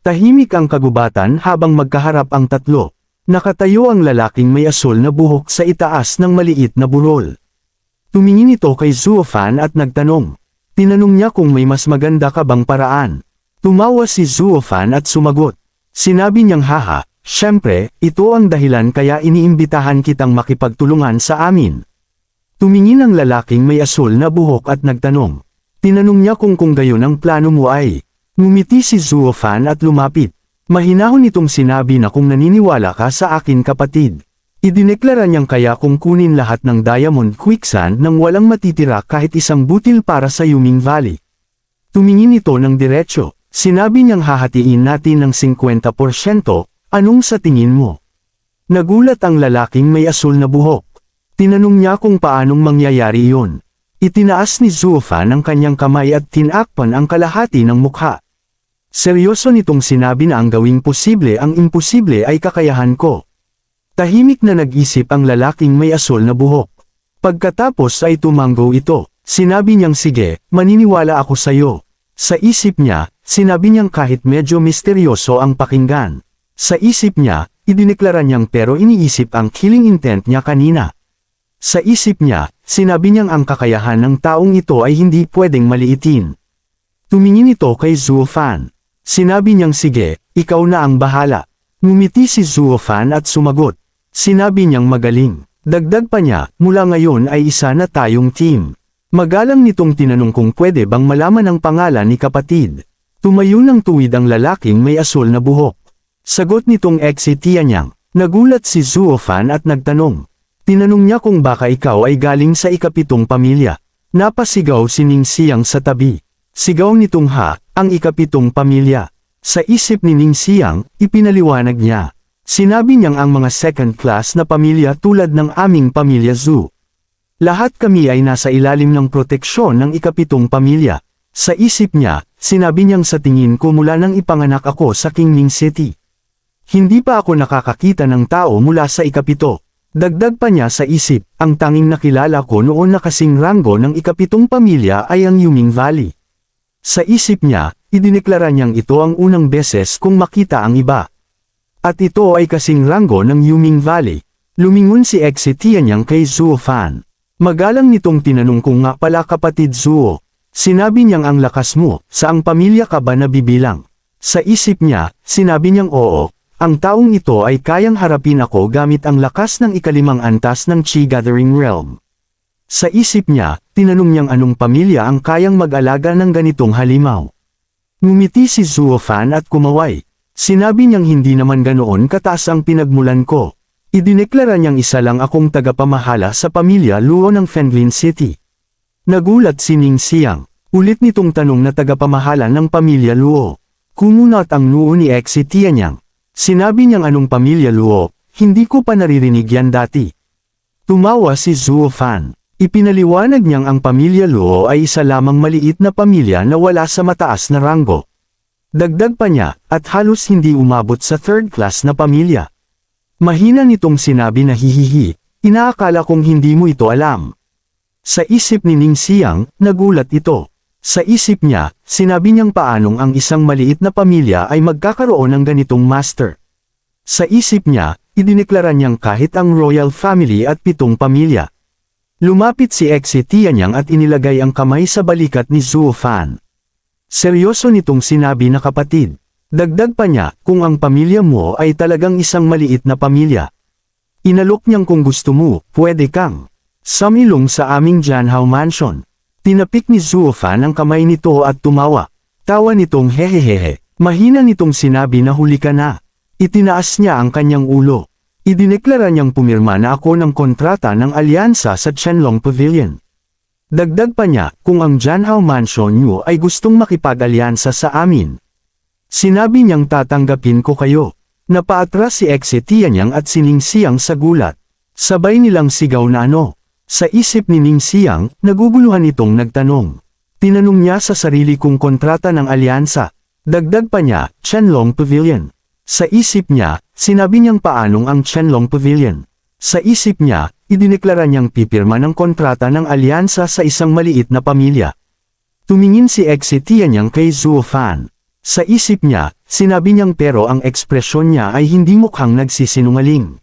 Tahimik ang kagubatan habang magkaharap ang tatlo. Nakatayo ang lalaking may asul na buhok sa itaas ng maliit na burol. Tumingin ito kay Zuo Fan at nagtanong. Tinanong niya kung may mas maganda ka bang paraan. Tumawa si Zuo Fan at sumagot. Sinabi niyang haha, syempre, ito ang dahilan kaya iniimbitahan kitang makipagtulungan sa amin. Tumingin ang lalaking may asul na buhok at nagtanong. Tinanong niya kung gayon ang plano mo ay. Ngumiti si Zuo Fan at lumapit. Mahinahon itong sinabi na kung naniniwala ka sa akin kapatid. Idineklara niyang kaya kung kunin lahat ng Diamond Quicksand nang walang matitira kahit isang butil para sa Yuming Valley. Tumingin ito ng diretsyo. Sinabi niyang hahatiin natin ng 50%, anong sa tingin mo? Nagulat ang lalaking may asul na buhok. Tinanong niya kung paanong mangyayari iyon. Itinaas ni Zuo Fan ang kanyang kamay at tinakpan ang kalahati ng mukha. Seryoso nitong sinabi na ang gawing posible ang imposible ay kakayahan ko. Tahimik na nag-isip ang lalaking may asul na buhok. Pagkatapos ay tumanggo ito. Sinabi niyang sige, maniniwala ako sayo. Sa isip niya, sinabi niyang kahit medyo misteryoso ang pakinggan. Sa isip niya, idineklara niyang pero iniisip ang killing intent niya kanina. Sa isip niya, sinabi niyang ang kakayahan ng taong ito ay hindi pwedeng maliitin. Tumingin ito kay Zuo Fan. Sinabi niyang sige, ikaw na ang bahala. Ngumiti si Zuo Fan at sumagot. Sinabi niyang magaling. Dagdag pa niya, mula ngayon ay isa na tayong team. Magalang nitong tinanong kung pwede bang malaman ang pangalan ni kapatid. Tumayo ng tuwid ang lalaking may asul na buhok. Sagot nitong Exitian niyang. Nagulat si Zuo Fan at nagtanong. Tinanong niya kung baka ikaw ay galing sa ikapitong pamilya. Napasigaw si Ning Xiang sa tabi. Sigaw nitong ha, ang ikapitong pamilya. Sa isip ni Ning Xiang, ipinaliwanag niya. Sinabi niyang ang mga second class na pamilya tulad ng aming pamilya Zhu. Lahat kami ay nasa ilalim ng proteksyon ng ikapitong pamilya. Sa isip niya, sinabi niyang sa tingin ko mula nang ipanganak ako sa Qingning City. Hindi pa ako nakakakita ng tao mula sa ikapito. Dagdag pa niya sa isip, ang tanging nakilala ko noon na kasing ranggo ng ikapitong pamilya ay ang Yuming Valley. Sa isip niya, idineklara niyang ito ang unang beses kung makita ang iba. At ito ay kasing ranggo ng Yuming Valley. Lumingon si Exitian niyang kay Zuo Fan. Magalang nitong tinanong kung nga pala kapatid Zuo. Sinabi niyang ang lakas mo, saang pamilya ka ba nabibilang? Sa isip niya, sinabi niyang oo, ang taong ito ay kayang harapin ako gamit ang lakas ng ikalimang antas ng Chi Gathering Realm. Sa isip niya, tinanong niyang anong pamilya ang kayang mag-alaga ng ganitong halimaw. Ngumiti si Zuo Fan at kumaway. Sinabi niyang hindi naman ganoon kataas ang pinagmulan ko. Idineklara niyang isa lang akong tagapamahala sa pamilya Luo ng Fenglin City. Nagulat si Ning Xiang. Ulit nitong tanong na tagapamahala ng pamilya Luo. Kumunot ang noo ni Exitian niyang. Sinabi niyang anong pamilya Luo, hindi ko pa naririnig yan dati. Tumawa si Zuo Fan. Ipinaliwanag niyang ang pamilya Luo ay isa lamang maliit na pamilya na wala sa mataas na ranggo. Dagdag pa niya, at halos hindi umabot sa third class na pamilya. Mahina nitong sinabi na hihihi, inaakala kong hindi mo ito alam. Sa isip ni Ning Xiang, nagulat ito. Sa isip niya, sinabi niyang paanong ang isang maliit na pamilya ay magkakaroon ng ganitong master. Sa isip niya, idineklara niyang kahit ang royal family at 7 pamilya. Lumapit si Exitian niyang at inilagay ang kamay sa balikat ni Zuo Fan. Seryoso nitong sinabi na kapatid. Dagdag pa niya, kung ang pamilya mo ay talagang isang maliit na pamilya. Inalok niyang kung gusto mo, pwede kang sumilong sa aming Jianhao Mansion. Tinapik ni Zuo Fan ang kamay nito at tumawa. Tawa nitong hehehehe. Mahina nitong sinabi na huli ka na. Itinaas niya ang kanyang ulo. Idineklara niyang pumirma na ako ng kontrata ng alyansa sa Qianlong Pavilion. Dagdag pa niya, kung ang Jianhao Mansion niyo ay gustong makipag-alyansa sa amin. Sinabi niyang tatanggapin ko kayo. Napaatras si Exitian niyang at si Ning Xiang sa gulat. Sabay nilang sigaw na ano. Sa isip ni Ning Xiang, naguguluhan itong nagtanong. Tinanong niya sa sarili kung kontrata ng alyansa. Dagdag pa niya, Qianlong Pavilion. Sa isip niya, sinabi niyang paanong ang Qianlong Pavilion. Sa isip niya, idineklara niyang pipirma ng kontrata ng alyansa sa isang maliit na pamilya. Tumingin si Exitian niyang kay Zuo Fan. Sa isip niya, sinabi niyang pero ang ekspresyon niya ay hindi mukhang nagsisinungaling.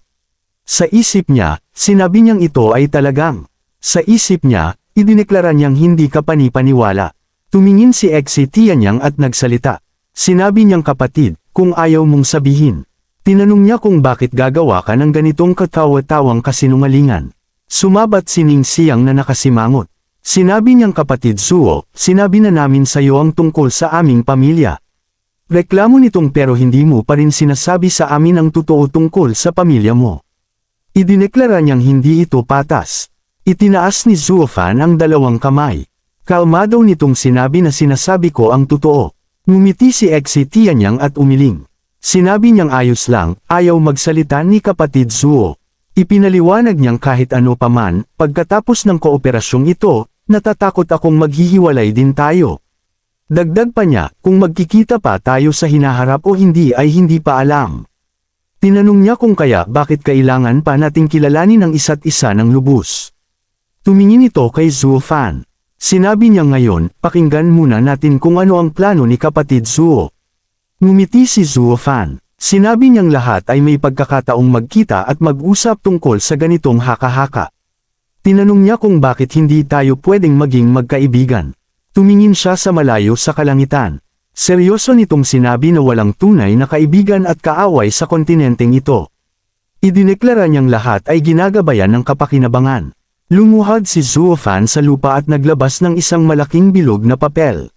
Sa isip niya, sinabi niyang ito ay talagang. Sa isip niya, idineklara niyang hindi kapani-paniwala. Tumingin si Exie Tianyang at nagsalita. Sinabi niyang kapatid, kung ayaw mong sabihin. Tinanong niya kung bakit gagawa ka ng ganitong katawa-tawang kasinungalingan. Sumabat si Ning Xiang na nakasimangot. Sinabi niyang kapatid Zuo, sinabi na namin sa iyo ang tungkol sa aming pamilya. Reklamo nitong pero hindi mo pa rin sinasabi sa amin ang totoo tungkol sa pamilya mo. Idineklara niyang hindi ito patas. Itinaas ni Zuofan ang dalawang kamay. Kalmado nitong sinabi na sinasabi ko ang totoo. Ngumiti si Exie Tianyang at umiling. Sinabi niyang ayos lang, ayaw magsalita ni kapatid Zuo. Ipinaliwanag niyang kahit ano paman, pagkatapos ng kooperasyong ito, natatakot akong maghihiwalay din tayo. Dagdag pa niya, kung magkikita pa tayo sa hinaharap o hindi ay hindi pa alam. Tinanong niya kung kaya bakit kailangan pa nating kilalanin ang isa't isa ng lubos. Tumingin ito kay Zuofan. Sinabi niya ngayon, pakinggan muna natin kung ano ang plano ni kapatid Zuo. Ngumiti si Zuofan. Sinabi niyang lahat ay may pagkakataong magkita at mag-usap tungkol sa ganitong haka-haka. Tinanong niya kung bakit hindi tayo pwedeng maging magkaibigan. Tumingin siya sa malayo sa kalangitan. Seryoso nitong sinabi na walang tunay na kaibigan at kaaway sa kontinenteng ito. Idineklara niyang lahat ay ginagabayan ng kapakinabangan. Lumuhad si Zuofan sa lupa at naglabas ng isang malaking bilog na papel.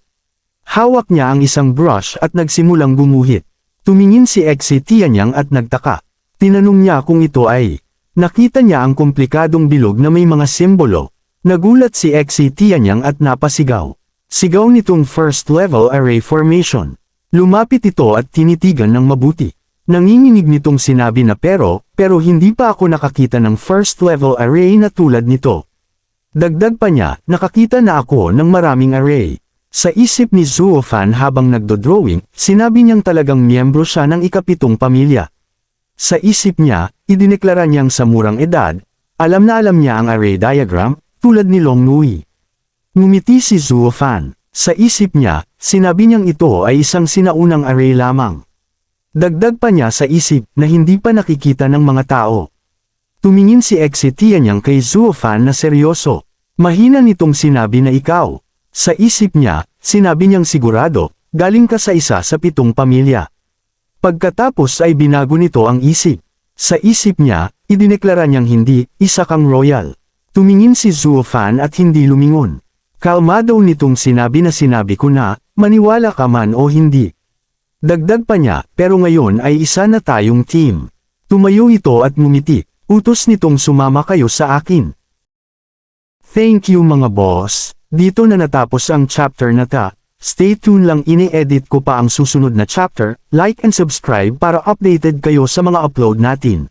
Hawak niya ang isang brush at nagsimulang gumuhit. Tumingin si Exie Tianyang at nagtaka. Tinanong niya kung ito ay. Nakita niya ang komplikadong bilog na may mga simbolo. Nagulat si Exie Tianyang at napasigaw. Sigaw nitong first level array formation. Lumapit ito at tinitigan ng mabuti. Nanginginig nitong sinabi na pero hindi pa ako nakakita ng first level array na tulad nito. Dagdag pa niya, nakakita na ako ng maraming array. Sa isip ni Zuofan habang nagdodrawing, sinabi niyang talagang miyembro siya ng ikapitong pamilya. Sa isip niya, idineklara niyang sa murang edad, alam na alam niya ang array diagram, tulad ni Long Nui. Ngumiti si Zuofan. Sa isip niya, sinabi niyang ito ay isang sinaunang array lamang. Dagdag pa niya sa isip na hindi pa nakikita ng mga tao. Tumingin si Exie Tianyang kay Zuofan na seryoso. Mahina nitong sinabi na ikaw. Sa isip niya, sinabi niyang sigurado, galing ka sa isa sa 7 pamilya. Pagkatapos ay binago nito ang isip. Sa isip niya, idineklara niyang hindi, isa kang royal. Tumingin si Zuofan at hindi lumingon. Kalmado nitong sinabi na sinabi ko na, maniwala ka man o hindi. Dagdag pa niya, pero ngayon ay isa na tayong team. Tumayo ito at ngumiti, utos nitong sumama kayo sa akin. Thank you mga boss. Dito na natapos ang chapter na ta. Stay tuned lang, ini-edit ko pa ang susunod na chapter, like and subscribe para updated kayo sa mga upload natin.